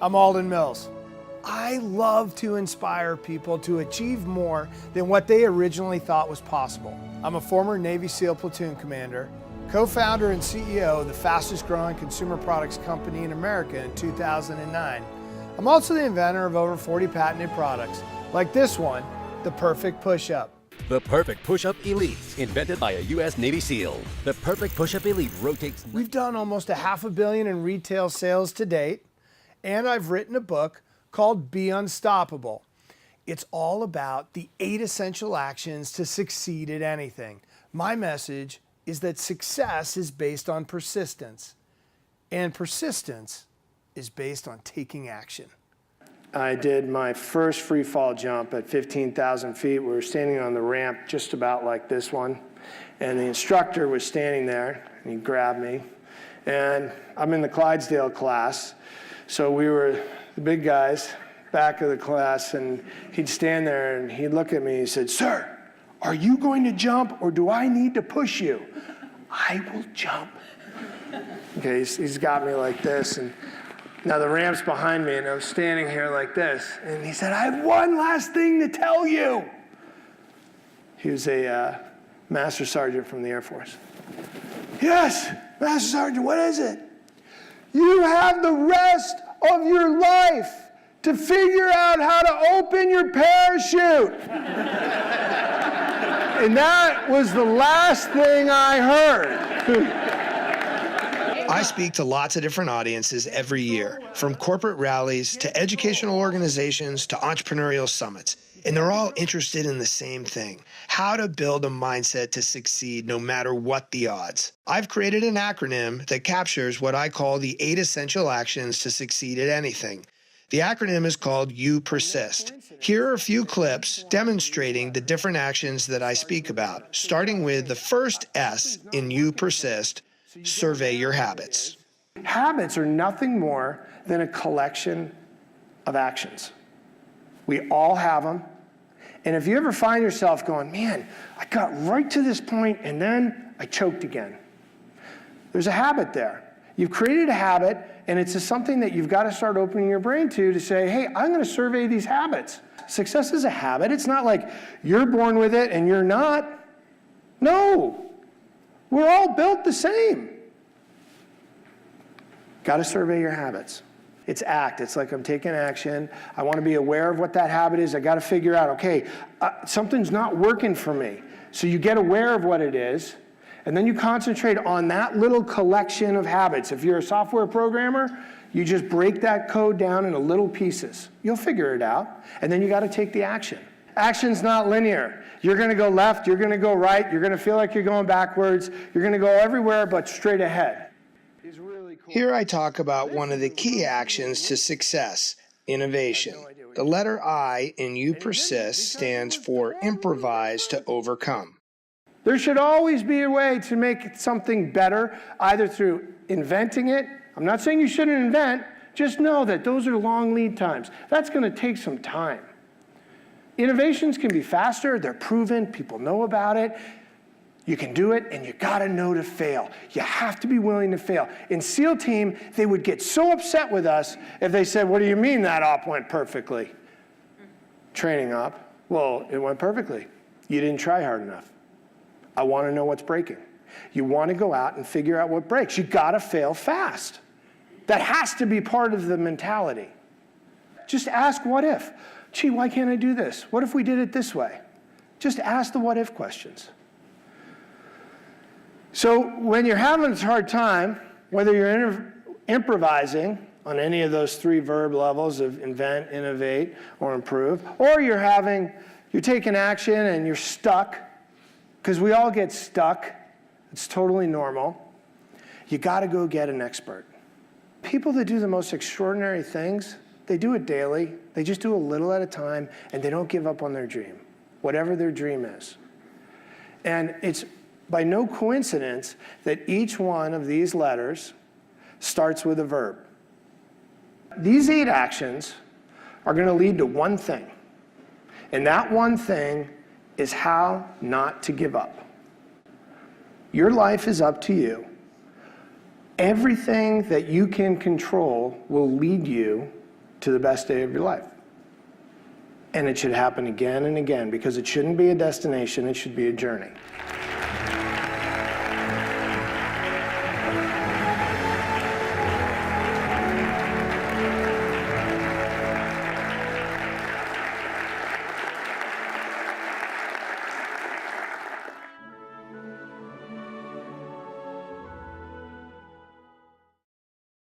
I'm Alden Mills. I love to inspire people to achieve more than what they originally thought was possible. I'm a former Navy SEAL platoon commander, co-founder and CEO of the fastest growing consumer products company in America in 2009. I'm also the inventor of over 40 patented products, like this one, the Perfect Push-Up. The Perfect Push-Up Elite, invented by a U.S. Navy SEAL. The Perfect Push-Up Elite rotates... We've done almost $500 million in retail sales to date, and I've written a book called Be Unstoppable. It's all about the 8 essential actions to succeed at anything. My message is that success is based on persistence, and persistence is based on taking action. I did my first Freefall Jump at 15,000 feet. We were standing on the ramp just about like this one, and the instructor was standing there, and he grabbed me. And I'm in the Clydesdale class, so we were the big guys, back of the class, and he'd stand there and he'd look at me and he said, "Sir, are you going to jump or do I need to push you?" "I will jump." Okay, he's got me like this, and now the ramp's behind me and I'm standing here like this, and he said, "I have one last thing to tell you." He was a Master Sergeant from the Air Force. "Yes, Master Sergeant, what is it?" "You have the rest of your life to figure out how to open your parachute." And that was the last thing I heard. I speak to lots of different audiences every year, from corporate rallies to educational organizations to entrepreneurial summits. And they're all interested in the same thing: how to build a mindset to succeed no matter what the odds. I've created an acronym that captures what I call the 8 essential actions to succeed at anything. The acronym is called You Persist. Here are a few clips demonstrating the different actions that I speak about, starting with the first S in You Persist: survey your habits. Habits are nothing more than a collection of actions. We all have them. And if you ever find yourself going, "Man, I got right to this point and then I choked again," there's a habit there. You've created a habit, and it's just something that you've got to start opening your brain to say, "Hey, I'm going to survey these habits." Success is a habit. It's not like you're born with it and you're not. No, we're all built the same. Got to survey your habits. It's act. It's like I'm taking action. I want to be aware of what that habit is. I got to figure out, okay, something's not working for me. So you get aware of what it is, and then you concentrate on that little collection of habits. If you're a software programmer, you just break that code down into little pieces. You'll figure it out, and then you got to take the action. Action's not linear. You're going to go left, you're going to go right, you're going to feel like you're going backwards, you're going to go everywhere but straight ahead. Here I talk about one of the key actions to success: innovation. The letter I in You Persist stands for improvise to overcome. There should always be a way to make something better, either through inventing it. I'm not saying you shouldn't invent, just know that those are long lead times. That's going to take some time. Innovations can be faster, they're proven, people know about it. You can do it, and you gotta know to fail. You have to be willing to fail. In SEAL team, they would get so upset with us if they said, "What do you mean that op went perfectly?" Training op. Well, it went perfectly. You didn't try hard enough. I wanna know what's breaking. You wanna go out and figure out what breaks. You gotta fail fast. That has to be part of the mentality. Just ask what if. "Gee, why can't I do this? What if we did it this way?" Just ask the what if questions. So when you're having a hard time, whether you're improvising on any of those 3 verb levels of invent, innovate, or improve, or you're taking action and you're stuck, because we all get stuck. It's totally normal. You got to go get an expert. People that do the most extraordinary things, they do it daily. They just do a little at a time, and they don't give up on their dream, whatever their dream is. And it's by no coincidence that each one of these letters starts with a verb. These 8 actions are going to lead to one thing, and that one thing is how not to give up. Your life is up to you. Everything that you can control will lead you to the best day of your life. And it should happen again and again, because it shouldn't be a destination, it should be a journey.